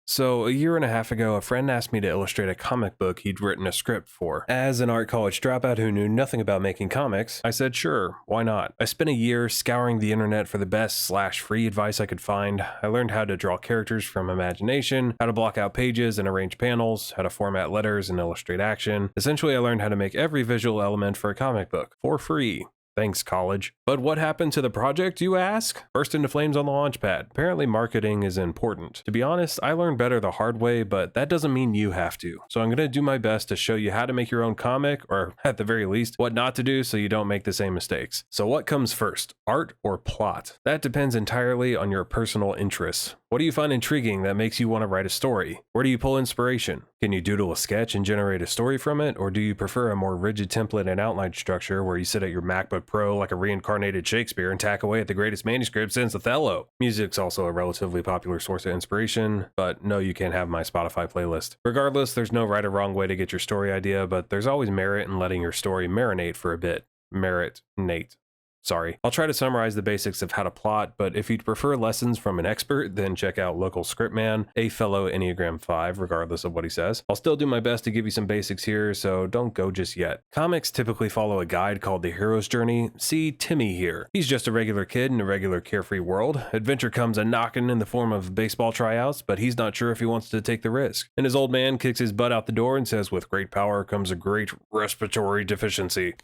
So, a year and a half ago, a friend asked me to illustrate a comic book he'd written a script for. As an art college dropout who knew nothing about making comics, I said sure, why not? I spent a year scouring the internet for the best/free advice I could find. I learned how to draw characters from imagination, how to block out pages and arrange panels, how to format letters and illustrate action. Essentially, I learned how to make every visual element for a comic book, for free. Thanks, college. But what happened to the project, you ask? Burst into flames on the launch pad. Apparently, marketing is important. To be honest, I learned better the hard way, but that doesn't mean you have to. So I'm going to do my best to show you how to make your own comic, or at the very least, what not to do so you don't make the same mistakes. So what comes first, art or plot? That depends entirely on your personal interests. What do you find intriguing that makes you want to write a story? Where do you pull inspiration? Can you doodle a sketch and generate a story from it, or do you prefer a more rigid template and outline structure where you sit at your MacBook Pro like a reincarnated Shakespeare and tack away at the greatest manuscript since Othello? Music's also a relatively popular source of inspiration, but no, you can't have my Spotify playlist. Regardless, there's no right or wrong way to get your story idea, but there's always merit in letting your story marinate for a bit. Marinate. Sorry. I'll try to summarize the basics of how to plot, but if you'd prefer lessons from an expert, then check out Local Scriptman, a fellow Enneagram 5, regardless of what he says. I'll still do my best to give you some basics here, so don't go just yet. Comics typically follow a guide called The Hero's Journey. See Timmy here. He's just a regular kid in a regular carefree world. Adventure comes a-knockin' in the form of baseball tryouts, but he's not sure if he wants to take the risk. And his old man kicks his butt out the door and says, with great power comes a great respiratory deficiency.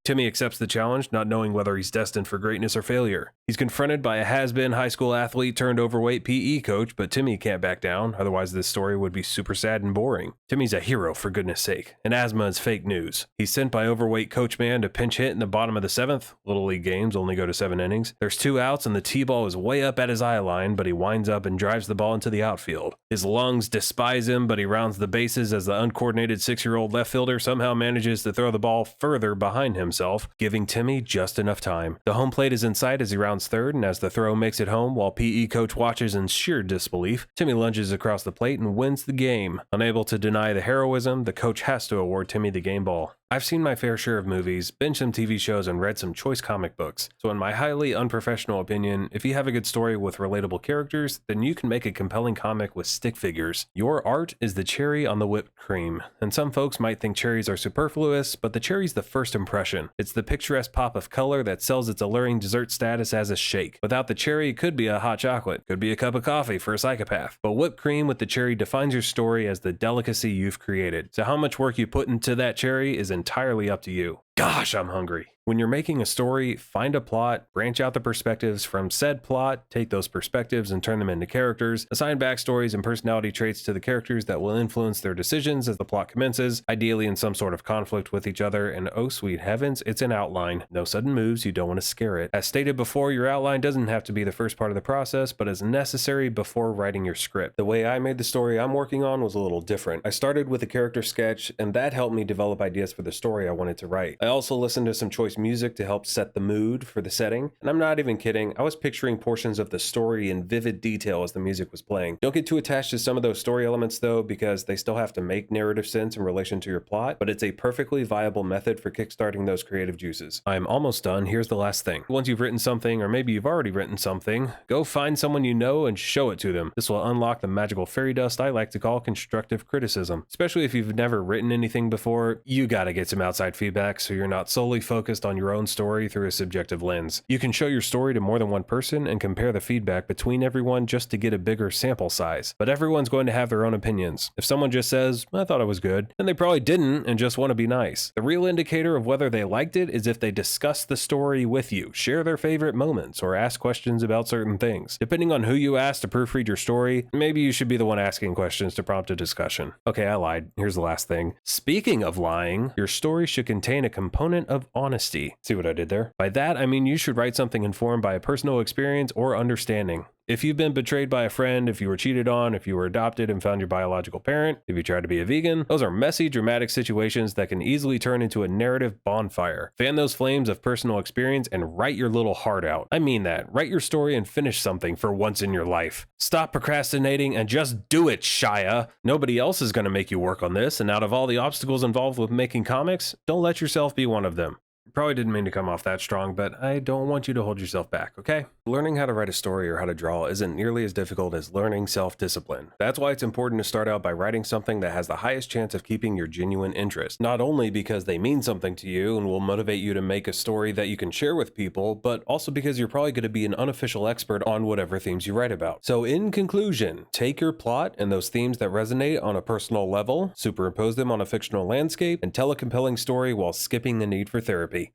Timmy accepts the challenge, not knowing whether he's destined for greatness or failure. He's confronted by a has-been high school athlete turned overweight PE coach, but Timmy can't back down, otherwise this story would be super sad and boring. Timmy's a hero, for goodness sake, and asthma is fake news. He's sent by overweight coach man to pinch hit in the bottom of the 7th. Little league games only go to 7 innings. There's 2 outs and the T-ball is way up at his eye line, but he winds up and drives the ball into the outfield. His lungs despise him, but he rounds the bases as the uncoordinated 6-year-old left fielder somehow manages to throw the ball further behind himself, giving Timmy just enough time. The home plate is in sight as he rounds third, and as the throw makes it home while PE coach watches in sheer disbelief, Timmy lunges across the plate and wins the game. Unable to deny the heroism, the coach has to award Timmy the game ball. I've seen my fair share of movies, binged some TV shows, and read some choice comic books. So in my highly unprofessional opinion, if you have a good story with relatable characters, then you can make a compelling comic with stick figures. Your art is the cherry on the whipped cream. And some folks might think cherries are superfluous, but the cherry's the first impression. It's the picturesque pop of color that sells its alluring dessert status as a shake. Without the cherry, it could be a hot chocolate, could be a cup of coffee for a psychopath. But whipped cream with the cherry defines your story as the delicacy you've created. So how much work you put into that cherry is entirely up to you. Gosh, I'm hungry. When you're making a story, find a plot, branch out the perspectives from said plot, take those perspectives and turn them into characters, assign backstories and personality traits to the characters that will influence their decisions as the plot commences, ideally in some sort of conflict with each other, and oh sweet heavens, it's an outline. No sudden moves, you don't want to scare it. As stated before, your outline doesn't have to be the first part of the process, but is necessary before writing your script. The way I made the story I'm working on was a little different. I started with a character sketch, and that helped me develop ideas for the story I wanted to write. I also listened to some choice music to help set the mood for the setting. And I'm not even kidding, I was picturing portions of the story in vivid detail as the music was playing. Don't get too attached to some of those story elements though, because they still have to make narrative sense in relation to your plot, but it's a perfectly viable method for kickstarting those creative juices. I'm almost done, here's the last thing. Once you've written something, or maybe you've already written something, go find someone you know and show it to them. This will unlock the magical fairy dust I like to call constructive criticism. Especially if you've never written anything before, you gotta get some outside feedback so you're not solely focused on your own story through a subjective lens. You can show your story to more than one person and compare the feedback between everyone just to get a bigger sample size. But everyone's going to have their own opinions. If someone just says, I thought it was good, then they probably didn't and just want to be nice. The real indicator of whether they liked it is if they discuss the story with you, share their favorite moments, or ask questions about certain things. Depending on who you ask to proofread your story, maybe you should be the one asking questions to prompt a discussion. Okay, I lied. Here's the last thing. Speaking of lying, your story should contain a component of honesty. See what I did there? By that, I mean you should write something informed by a personal experience or understanding. If you've been betrayed by a friend, if you were cheated on, if you were adopted and found your biological parent, if you tried to be a vegan, those are messy, dramatic situations that can easily turn into a narrative bonfire. Fan those flames of personal experience and write your little heart out. I mean that. Write your story and finish something for once in your life. Stop procrastinating and just do it, Shia. Nobody else is going to make you work on this, and out of all the obstacles involved with making comics, don't let yourself be one of them. Probably didn't mean to come off that strong, but I don't want you to hold yourself back, okay? Learning how to write a story or how to draw isn't nearly as difficult as learning self-discipline. That's why it's important to start out by writing something that has the highest chance of keeping your genuine interest. Not only because they mean something to you and will motivate you to make a story that you can share with people, but also because you're probably going to be an unofficial expert on whatever themes you write about. So in conclusion, take your plot and those themes that resonate on a personal level, superimpose them on a fictional landscape, and tell a compelling story while skipping the need for therapy.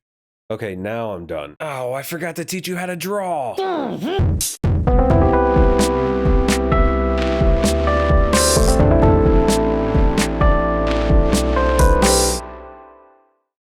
Okay, now I'm done. Oh, I forgot to teach you how to draw!